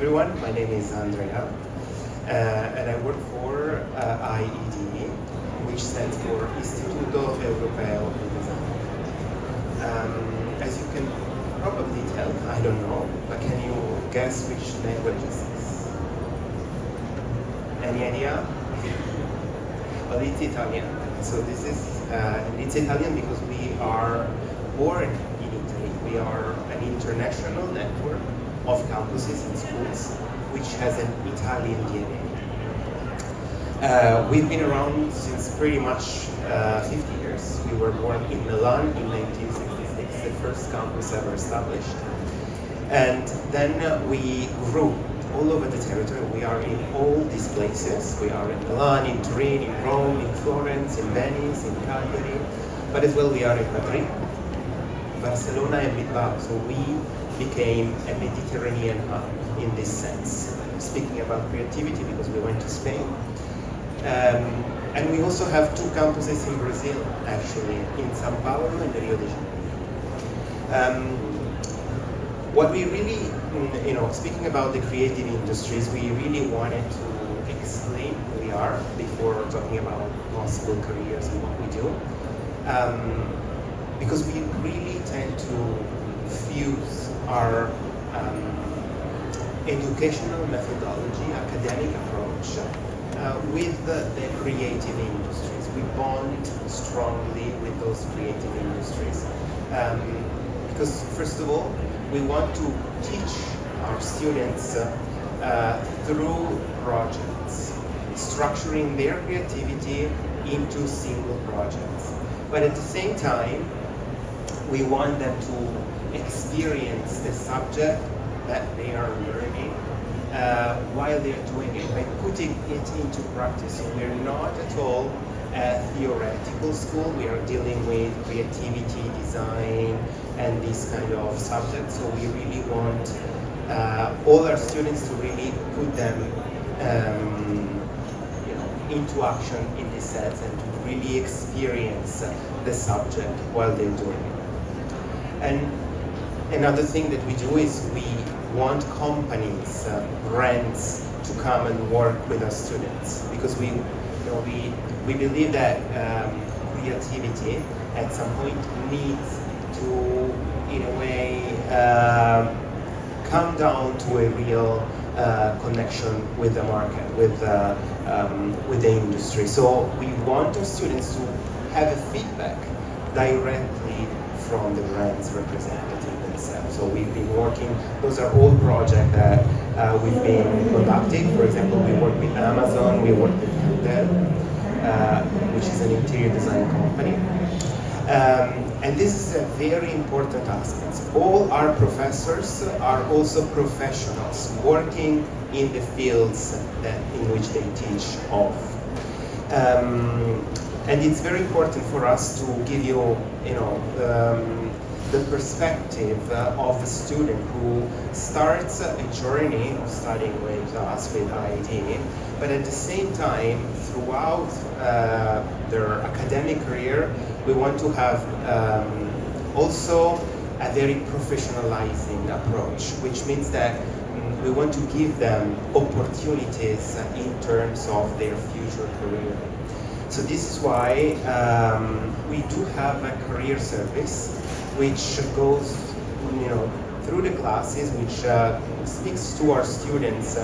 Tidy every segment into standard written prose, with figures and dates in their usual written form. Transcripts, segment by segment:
everyone. My name is Andrea, and I work for IED, which stands for Istituto Europeo di Design. As you can probably tell, I don't know, but can you guess which language is this? Any idea? Well, it's Italian. So this is, it's Italian because we are born in Italy. We are an international network of campuses and schools which has an Italian DNA. We've been around since pretty much 50 years. We were born in Milan in 1966, the first campus ever established. And then we grew all over the territory. We are in all these places. We are in Milan, in Turin, in Rome, in Florence, in Venice, in Cagliari, but as well we are in Madrid, Barcelona and Bilbao. So we became a Mediterranean hub in this sense. Speaking about creativity, because we went to Spain. And we also have two campuses in Brazil, actually, in São Paulo and Rio de Janeiro. What we really, speaking about the creative industries, we really wanted to explain who we are before talking about possible careers and what we do. Because we really tend to fuse our educational methodology, academic approach, with the creative industries. We bond strongly with those creative industries. Because first of all, we want to teach our students through projects, structuring their creativity into single projects. But at the same time, we want them to experience the subject that they are learning while they're doing it, by putting it into practice. So we're not at all a theoretical school. We are dealing with creativity, design, and these kind of subjects. So we really want all our students to really put them into action in this sense and to really experience the subject while they're doing it. And another thing that we do is we want companies, brands to come and work with our students, because we believe that creativity at some point needs to, in a way, come down to a real connection with the market, with the industry. So we want our students to have a feedback directly from the brand's representative themselves. So we've been working, those are all projects that we've been conducting. For example, we work with Amazon, we work with Hotel, which is an interior design company. And this is a very important aspect. All our professors are also professionals working in the fields in which they teach of. And it's very important for us to give you, the perspective of a student who starts a journey of studying with us, with IED, but at the same time, throughout their academic career, we want to have also a very professionalizing approach, which means that we want to give them opportunities in terms of their future career. So this is why we do have a career service which goes, through the classes, which speaks to our students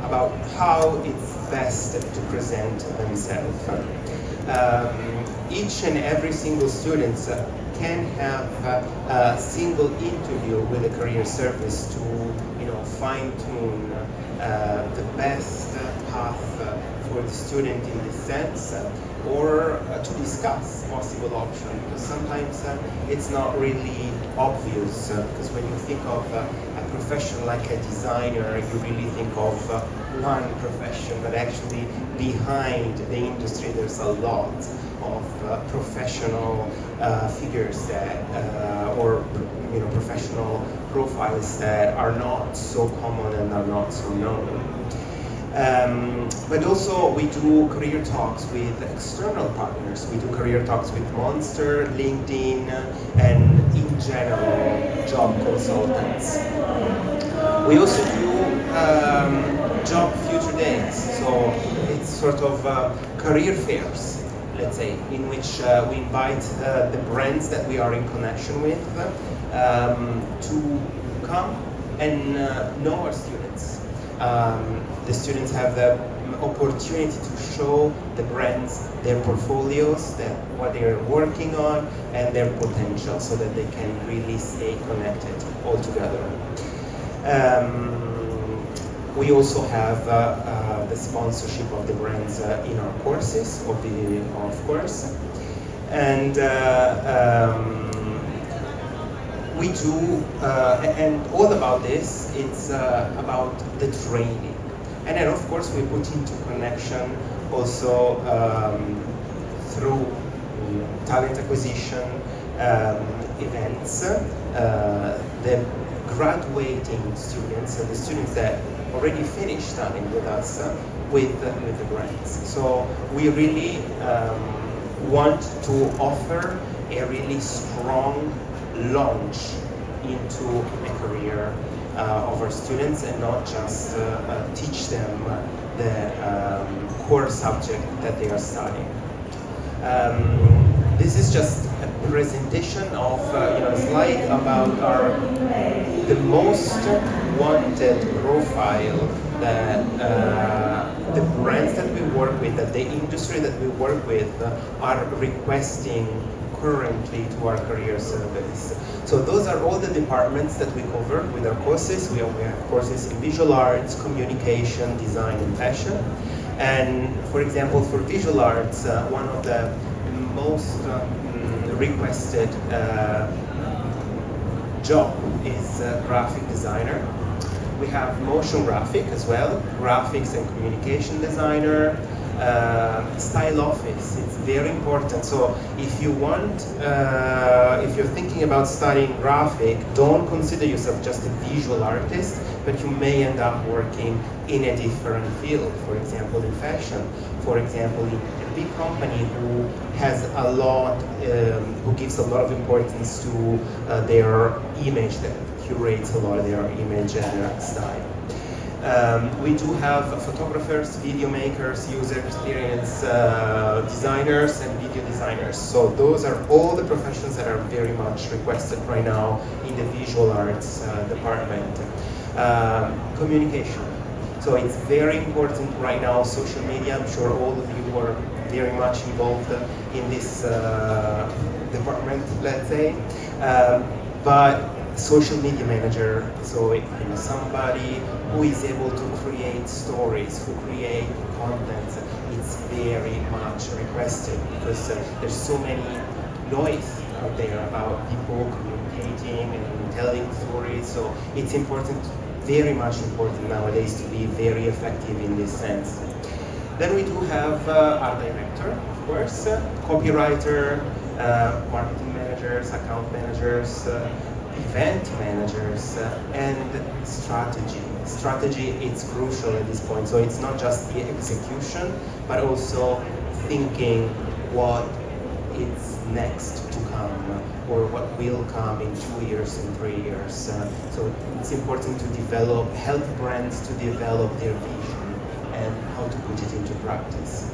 about how it's best to present themselves. Each and every single student can have a single interview with the career service to, fine-tune the best path for the student in this sense, or to discuss possible options, because sometimes it's not really obvious, because when you think of a profession like a designer, you really think of one profession, but actually behind the industry there's a lot of professional figures that, or professional profiles that are not so common and are not so known. But also we do career talks with external partners. We do career talks with Monster, LinkedIn, and in general job consultants. We also do job future days, so it's sort of career fairs, let's say, in which we invite the brands that we are in connection with to come and know our students. The students have the opportunity to show the brands their portfolios, what they're working on, and their potential, so that they can really stay connected all together. We also have the sponsorship of the brands in our courses, of course, and we do, and all about this, it's about the training. And then of course we put into connection also through talent acquisition events, the graduating students and the students that already finished studying with us with the brands. So we really want to offer a really strong launch into a career of our students, and not just teach them the core subject that they are studying. This is just a presentation of a slide about the most wanted profile that the brands that we work with, that the industry that we work with are requesting currently to our career service. So those are all the departments that we cover with our courses. We have courses in visual arts, communication, design, and fashion. And for example, for visual arts, one of the most requested job is graphic designer. We have motion graphic as well, graphics and communication designer, style office. It's very important. So if you want, if you're thinking about studying graphic, don't consider yourself just a visual artist, but you may end up working in a different field. For example, in fashion. For example, in a big company who has a lot, who gives a lot of importance to their image, that curates a lot of their image and their style. We do have photographers, video makers, user experience designers, and video designers. So those are all the professions that are very much requested right now in the visual arts department. Communication. So it's very important right now, social media. I'm sure all of you are very much involved in this department, let's say. But social media manager, so somebody who is able to create stories, who create content, it's very much requested, because there's so many noise out there about people communicating and telling stories. So it's important, very much important nowadays, to be very effective in this sense. Then we do have art director, of course, copywriter, marketing managers, account managers, event managers, and strategy. Strategy, it's crucial at this point. So it's not just the execution, but also thinking what is next to come, or what will come in 2 years and 3 years. So it's important to develop, help brands to develop their vision and how to put it into practice.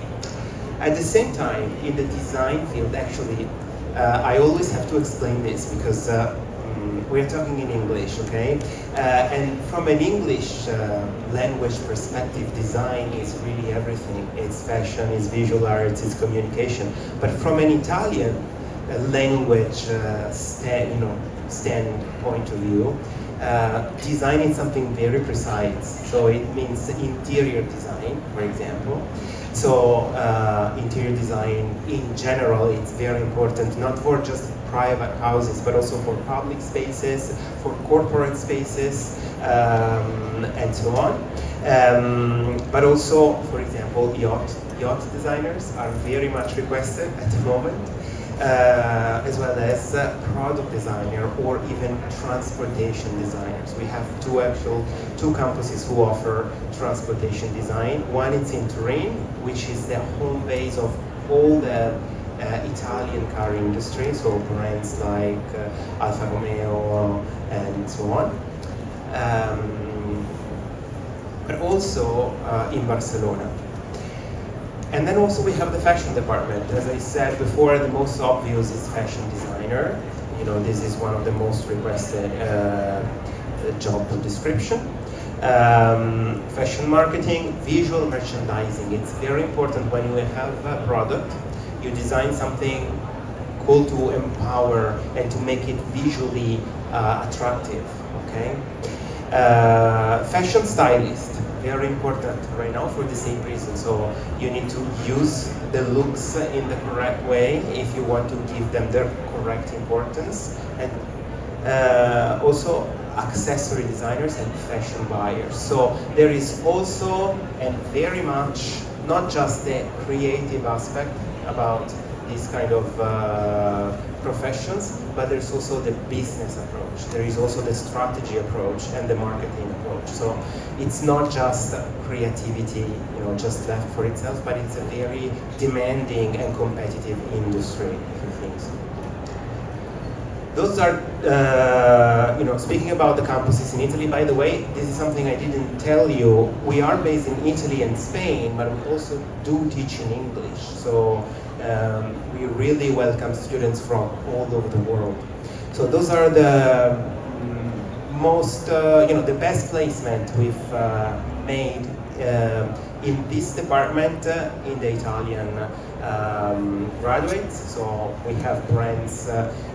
At the same time, in the design field, actually, I always have to explain this, because we're talking in English, okay? And from an English language perspective, design is really everything. It's fashion, it's visual arts, it's communication. But from an Italian language standpoint of view, design is something very precise. So it means interior design, for example. So interior design in general, it's very important, not for just private houses, but also for public spaces, for corporate spaces, and so on. But also, for example, yacht designers are very much requested at the moment, as well as product designer, or even transportation designers. We have two campuses who offer transportation design. One is in Turin, which is the home base of all the Italian car industry, so brands like Alfa Romeo and so on. but also in Barcelona. And then also we have the fashion department. As I said before, the most obvious is fashion designer. You know, this is one of the most requested job description. Fashion marketing, visual merchandising. It's very important when you have a product, you design something cool to empower and to make it visually attractive, okay? Fashion stylist, very important right now for the same reason. So you need to use the looks in the correct way if you want to give them their correct importance. And also accessory designers and fashion buyers. So there is also, and very much, not just the creative aspect about these kind of professions, but there's also the business approach. There is also the strategy approach and the marketing approach. So it's not just creativity, you know, just left for itself, but it's a very demanding and competitive industry, if you think so. Those are, you know, speaking about the campuses in Italy, by the way, this is something I didn't tell you. We are based in Italy and Spain, but we also do teach in English. So we really welcome students from all over the world. So those are the most, you know, the best placement we've made in this department in the Italian graduates. So we have brands,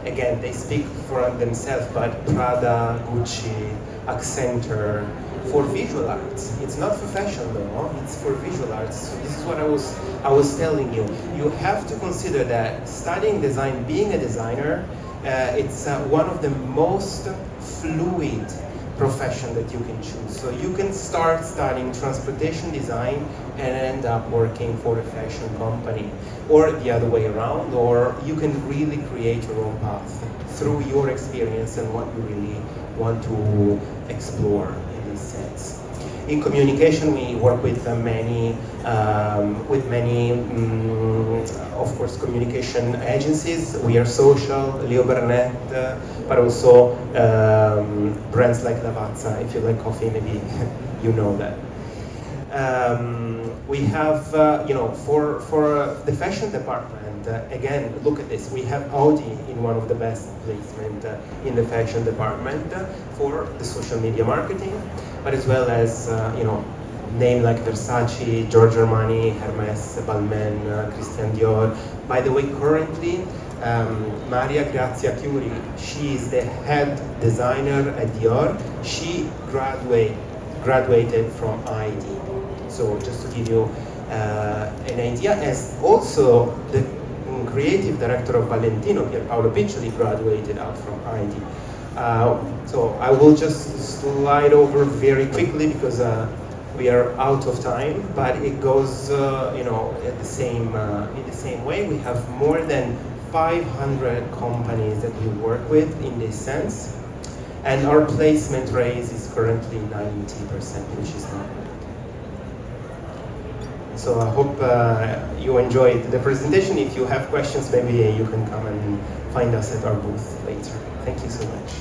again, they speak for themselves, but Prada, Gucci, Accenture, for visual arts. It's not for fashion though, it's for visual arts. So this is what I was telling you. You have to consider that studying design, being a designer, it's one of the most fluid profession that you can choose. So you can start studying transportation design and end up working for a fashion company, or the other way around, or you can really create your own path through your experience and what you really want to explore in this sense. In communication, we work with many, of course, communication agencies. We are social, Leo Burnett, but also brands like Lavazza. If you like coffee, maybe you know that. We have, you know, for the fashion department, again, look at this. We have Audi in one of the best placement in the fashion department for the social media marketing, but as well as, you know, name like Versace, Giorgio Armani, Hermes, Balmain, Christian Dior. By the way, currently, Maria Grazia Chiuri, she is the head designer at Dior. She graduated from IED. So just to give you an idea, as also the creative director of Valentino, Pierpaolo Piccioli, graduated out from IED. So I will just slide over very quickly because we are out of time, but it goes, you know, in the same way. We have more than 500 companies that we work with in this sense, and our placement rate is currently 90%, which is not good. So I hope you enjoyed the presentation. If you have questions, maybe you can come and find us at our booth later. Thank you so much.